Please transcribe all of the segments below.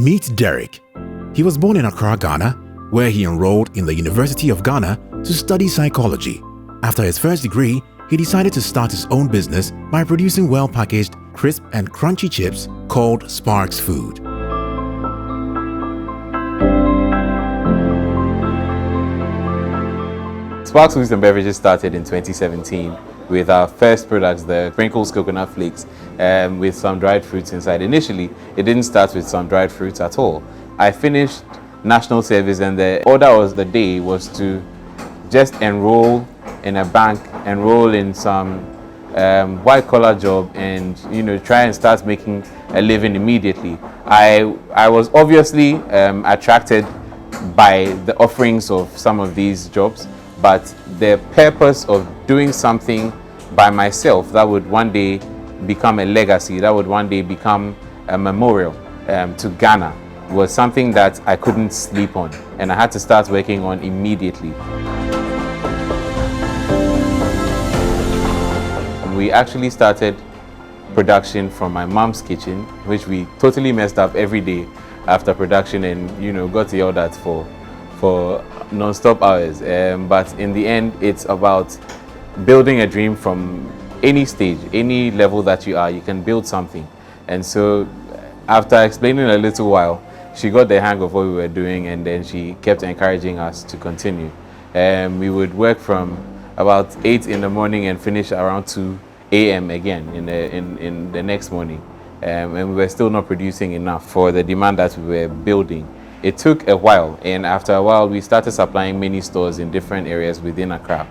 Meet Derek. He was born in Accra, Ghana, where he enrolled in the University of Ghana to study psychology. After his first degree, he decided to start his own business by producing well-packaged, crisp and crunchy chips called Sparkxxx Food. Sparkxxx Foods and Beverages started in 2017 with our first products, the Sprinkles coconut flakes, with some dried fruits inside. Initially, it didn't start with some dried fruits at all. I finished national service and the order of the day was to just enroll in a bank, enroll in some white-collar job, and try and start making a living immediately. I was obviously attracted by the offerings of some of these jobs, but the purpose of doing something by myself that would one day become a legacy, that would one day become a memorial to Ghana, was something that I couldn't sleep on, and I had to start working on immediately. We actually started production from my mom's kitchen, which we totally messed up every day after production, and got yelled at for non-stop hours. But in the end, it's about building a dream from any stage, any level that you are. You can build something. And so after explaining a little while, she got the hang of what we were doing, and then she kept encouraging us to continue. We would work from about 8 in the morning and finish around 2 a.m. again in the next morning. And we were still not producing enough for the demand that we were building. It took a while, and after a while, we started supplying many stores in different areas within Accra.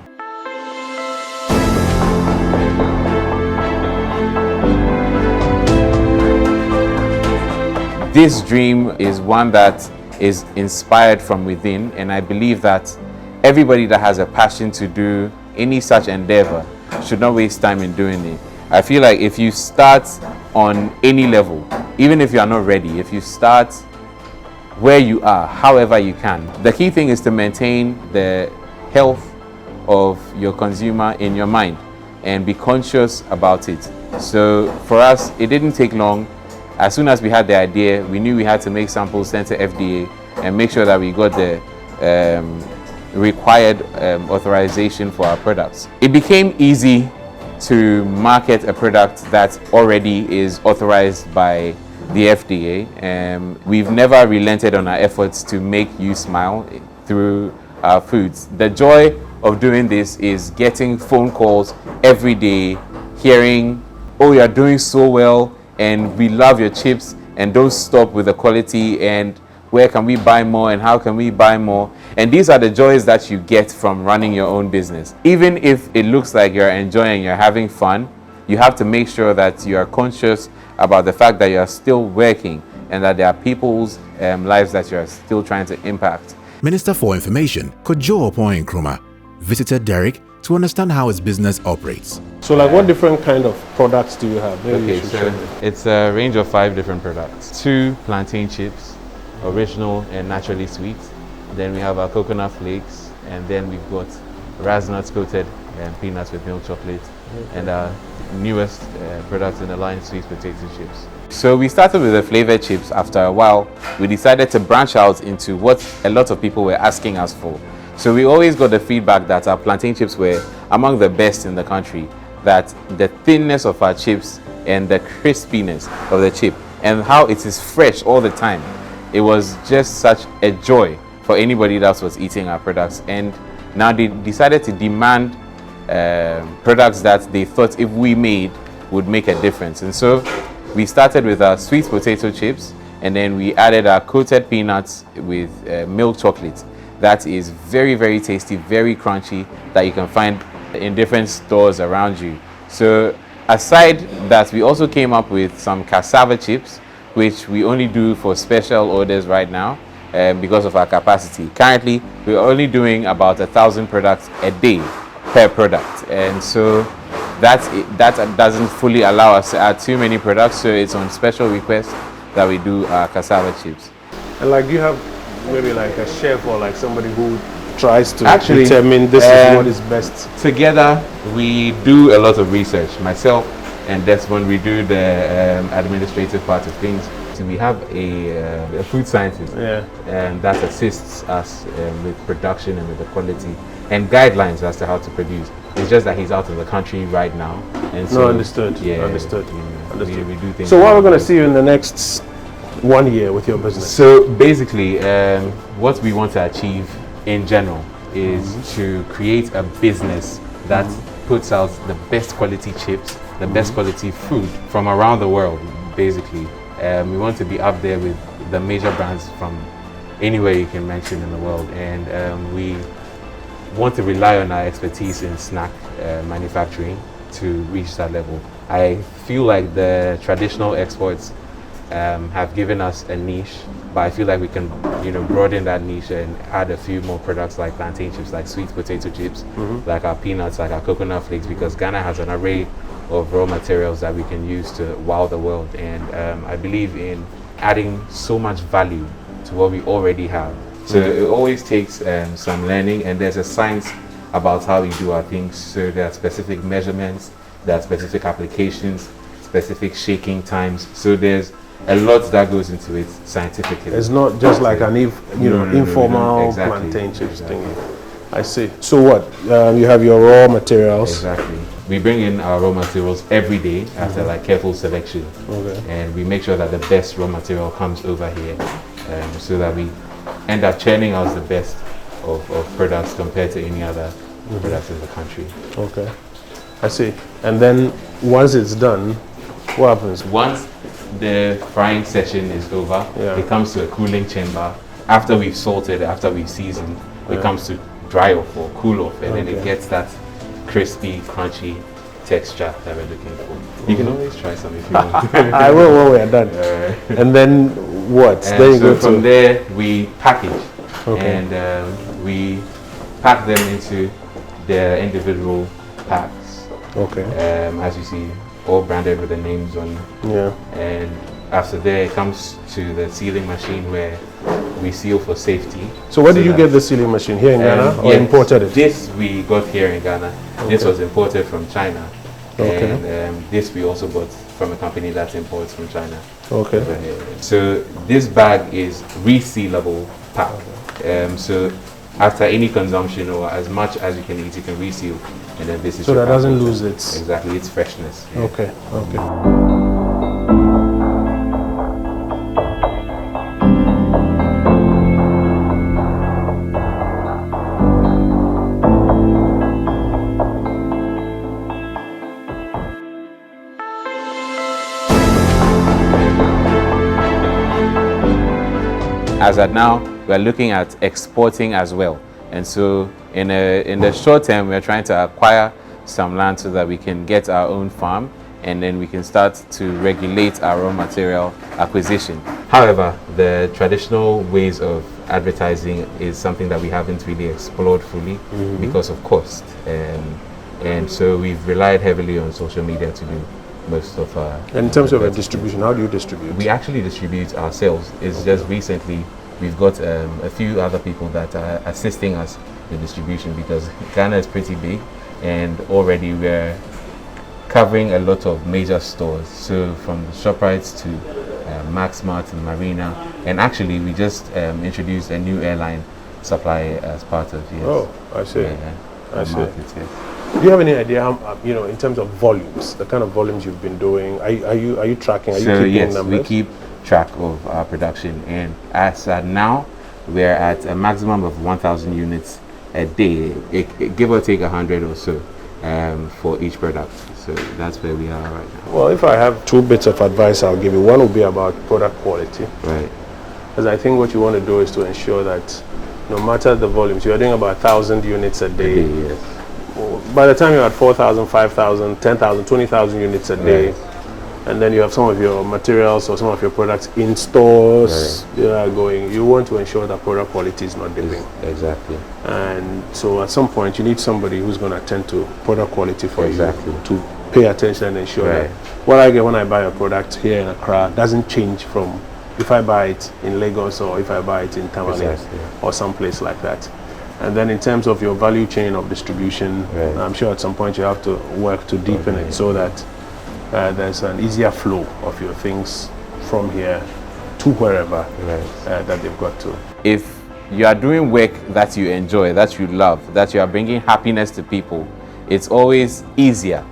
This dream is one that is inspired from within, and I believe that everybody that has a passion to do any such endeavor should not waste time in doing it. I feel like if you start on any level, even if you are not ready, if you start where you are, however you can, the key thing is to maintain the health of your consumer in your mind and be conscious about it. So for us, it didn't take long. As soon as we had the idea, we knew we had to make samples, sent to FDA, and make sure that we got the required authorization for our products. It became easy to market a product that already is authorized by the FDA. We've never relented on our efforts to make you smile through our foods. The joy of doing this is getting phone calls every day, hearing, "Oh, you're doing so well, and we love your chips, and don't stop with the quality, and where can we buy more, and how can we buy more?" And these are the joys that you get from running your own business. Even if it looks like you're enjoying, you're having fun, you have to make sure that you are conscious about the fact that you are still working and that there are people's lives that you are still trying to impact. Minister for Information, Kojo Opoy Nkrumah, visited Derek to understand how his business operates. So what different kind of products do you have? Okay, so it's a range of 5 different products. 2 plantain chips, original and naturally sweet. Then we have our coconut flakes, and then we've got razznuts coated and peanuts with milk chocolate, and our newest product in the line, sweet potato chips. So we started with the flavored chips. After a while, we decided to branch out into what a lot of people were asking us for. So we always got the feedback that our plantain chips were among the best in the country, that the thinness of our chips and the crispiness of the chip and how it is fresh all the time. It was just such a joy for anybody that was eating our products. And now they decided to demand products that they thought if we made would make a difference. And so we started with our sweet potato chips, and then we added our coated peanuts with milk chocolate. That is very, very tasty, very crunchy, that you can find in different stores around you. So aside that, we also came up with some cassava chips, which we only do for special orders right now because of our capacity. Currently, we're only doing about 1,000 products a day per product, and so that doesn't fully allow us to add too many products, so it's on special request that we do our cassava chips. And do you have maybe a chef or somebody who tries to determine this is what is best? Together, we do a lot of research. Myself and Desmond, we do the administrative part of things. actually we have a food scientist that assists us with production and with the quality and guidelines as to how to produce. It's just that he's out of the country right now, and so understood. Yeah, understood. We do things. So what we're going to see you in the next 1 year with your business? So basically, what we want to achieve in general is to create a business that puts out the best quality chips, the best quality food from around the world. Basically, we want to be up there with the major brands from anywhere you can mention in the world, and we want to rely on our expertise in snack manufacturing to reach that level. I feel like the traditional exports have given us a niche, but I feel like we can, broaden that niche and add a few more products like plantain chips, like sweet potato chips, like our peanuts, like our coconut flakes, because Ghana has an array of raw materials that we can use to wow the world. And I believe in adding so much value to what we already have. So it always takes some learning, and there's a science about how we do our things. So there are specific measurements, there are specific applications, specific shaking times. So there's a lot that goes into it scientifically. It's not just like an informal plantain chips thing. I see. So what? You have your raw materials. Exactly. We bring in our raw materials every day after like careful selection. Okay. And we make sure that the best raw material comes over here, so that we end up churning out the best of products compared to any other products in the country. Okay. I see. And then once it's done, what happens? Once the frying session is over, it comes to a cooling chamber. After we've salted, after we've seasoned, it comes to dry off or cool off, and then it gets that crispy, crunchy texture that we're looking for. You can always try some if you want. I will when we are done. And then what? Then so from there we package, and we pack them into their individual packs. Okay. As you see, all branded with the names on. Yeah. And after there, it comes to the sealing machine where we seal for safety. So where did you get the sealing machine? Here in Ghana, or imported it? This we got here in Ghana. This was imported from China. And this we also bought from a company that imports from China. Okay. So this bag is resealable pack. So after any consumption or as much as you can eat, you can reseal, and then this is so that doesn't lose its its freshness. Yeah. Okay. Okay. As at now, we're looking at exporting as well. And so in the short term, we're trying to acquire some land so that we can get our own farm, and then we can start to regulate our raw material acquisition. However, the traditional ways of advertising is something that we haven't really explored fully because of cost. And so we've relied heavily on social media to do most of our... And in terms of a distribution, how do you distribute? We actually distribute ourselves. It's just recently we've got a few other people that are assisting us with distribution, because Ghana is pretty big and already we're covering a lot of major stores. So from the ShopRites to Maxmart and Marina, and actually we just introduced a new airline supply as part of it. Oh, I see. I see. Do you have any idea how, in terms of volumes, the kind of volumes you've been doing? Are you tracking? Are you keeping numbers? We keep track of our production, and as now we're at a maximum of 1,000 units a day, give or take 100 or so for each product. So that's where we are right now. Well, if I have two bits of advice I'll give you, one will be about product quality. Right. Because I think what you want to do is to ensure that no matter the volumes, you're doing about 1,000 units a day. Yes. By the time you're at 4,000, 5,000, 10,000, 20,000 units a day, and then you have some of your materials or some of your products in stores, you want to ensure that product quality is not dipping. Exactly. And so at some point you need somebody who's going to attend to product quality for you, to pay attention and ensure that what I get when I buy a product here in Accra doesn't change from if I buy it in Lagos or if I buy it in Tamale or someplace like that. And then in terms of your value chain of distribution, I'm sure at some point you have to work to deepen it so that there's an easier flow of your things from here to wherever that they've got to. If you are doing work that you enjoy, that you love, that you are bringing happiness to people, it's always easier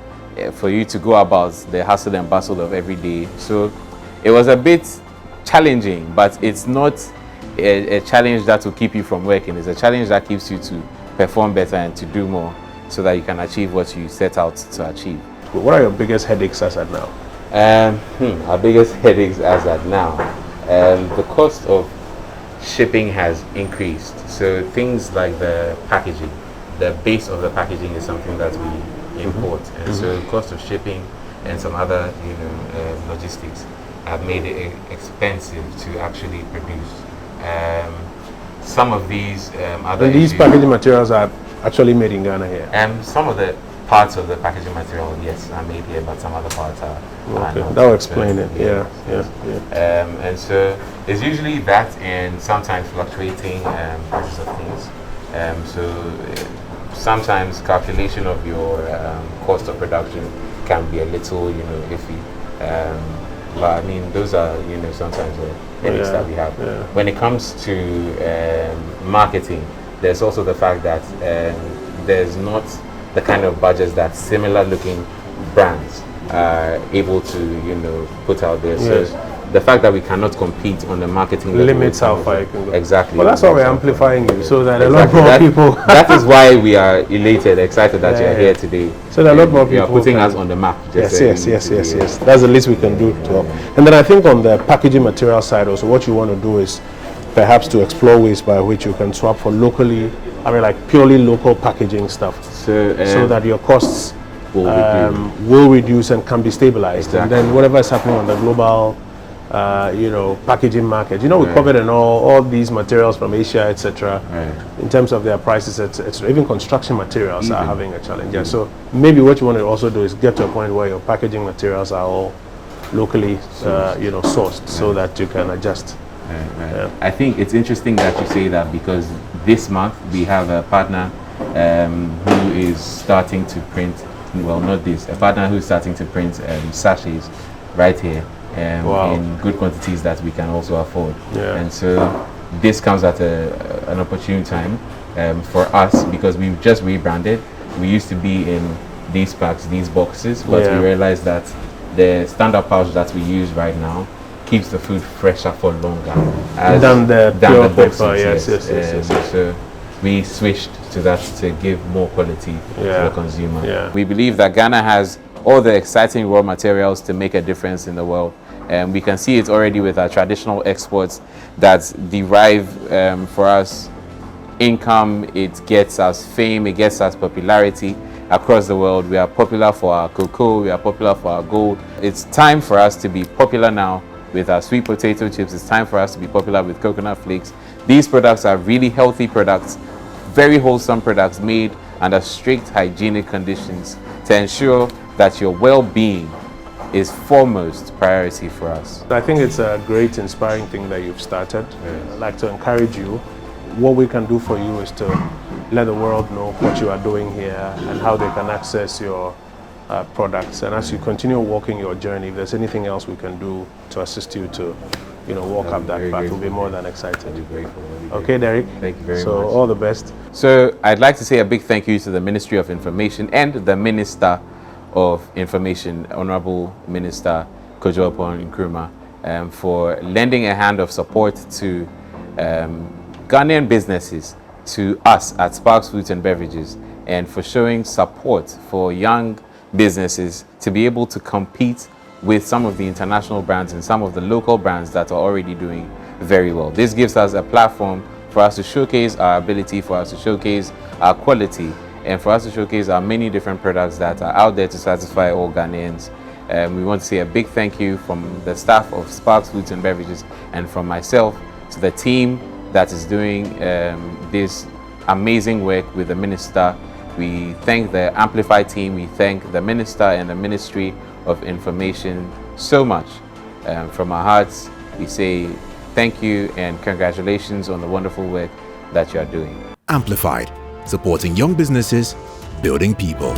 for you to go about the hustle and bustle of every day. So it was a bit challenging, but it's not a challenge that will keep you from working. It's a challenge that keeps you to perform better and to do more so that you can achieve what you set out to achieve. What are your biggest headaches as at now? Our biggest headaches as at now, the cost of shipping has increased. So things like the packaging, the base of the packaging is something that we import, and so the cost of shipping and some other logistics have made it expensive to actually produce. Some of these other and these issues, packaging materials are actually made in Ghana here. Some of the parts of the packaging material, yes, are made here, but some other parts are not. That will explain it. Yeah. And so it's usually that, and sometimes fluctuating prices of things. Sometimes calculation of your cost of production can be a little, iffy. But I mean, those are, sometimes the headaches that we have. When it comes to marketing, there's also the fact that there's not the kind of budgets that similar looking brands are able to, put out there. Yes. So the fact that we cannot compete on the marketing level Limits how far you can go. Exactly. Well, that's why we're amplifying you, so that a lot more people. That is why we are elated, excited that you're here today. So that a lot more people. You are putting us on the map. Yes. That's the least we can do to help. And then I think on the packaging material side also, what you want to do is perhaps to explore ways by which you can swap for locally, like purely local packaging stuff, so that your costs will reduce and can be stabilized. Exactly. And then whatever is happening on the global packaging market, we covered and all these materials from Asia, etc. In terms of their prices, etc. Even construction materials are having a challenge. Yeah. So maybe what you want to also do is get to a point where your packaging materials are all locally sourced, so that you can adjust. I think it's interesting that you say that, because this month we have a partner who is starting to print, a partner who's starting to print sachets right here in good quantities that we can also afford. And so this comes at an opportune time for us, because we've just rebranded. We used to be in these packs, these boxes, but we realized that the standard pouch that we use right now keeps the food fresher for longer than the boxes. Paper. Yes. So we switched to that to give more quality to the consumer. We believe that Ghana has all the exciting raw materials to make a difference in the world. And we can see it already with our traditional exports that derive for us income, it gets us fame, it gets us popularity across the world. We are popular for our cocoa, we are popular for our gold. It's time for us to be popular now with our sweet potato chips. It's time for us to be popular with coconut flakes. These products are really healthy products, very wholesome products made under strict hygienic conditions to ensure that your well-being is foremost priority for us. I think it's a great, inspiring thing that you've started. I'd like to encourage you. What we can do for you is to let the world know what you are doing here and how they can access your products. And as you continue walking your journey, if there's anything else we can do to assist you to, walk up that path, we'll be more than excited. Okay, Derek. Thank you very much. So all the best. So I'd like to say a big thank you to the Ministry of Information and the Minister of Information, Honorable Minister Kojo Nkrumah, for lending a hand of support to Ghanaian businesses, to us at Sparkxxx Foods and Beverages, and for showing support for young businesses to be able to compete with some of the international brands and some of the local brands that are already doing very well. This gives us a platform for us to showcase our ability, for us to showcase our quality, and for us to showcase our many different products that are out there to satisfy all Ghanaians. We want to say a big thank you from the staff of Sparkxxx Foods and Beverages and from myself to the team that is doing this amazing work with the Minister. We thank the Amplify team, we thank the Minister and the Ministry of Information so much. From our hearts, we say thank you and congratulations on the wonderful work that you are doing. Amplified, supporting young businesses, building people.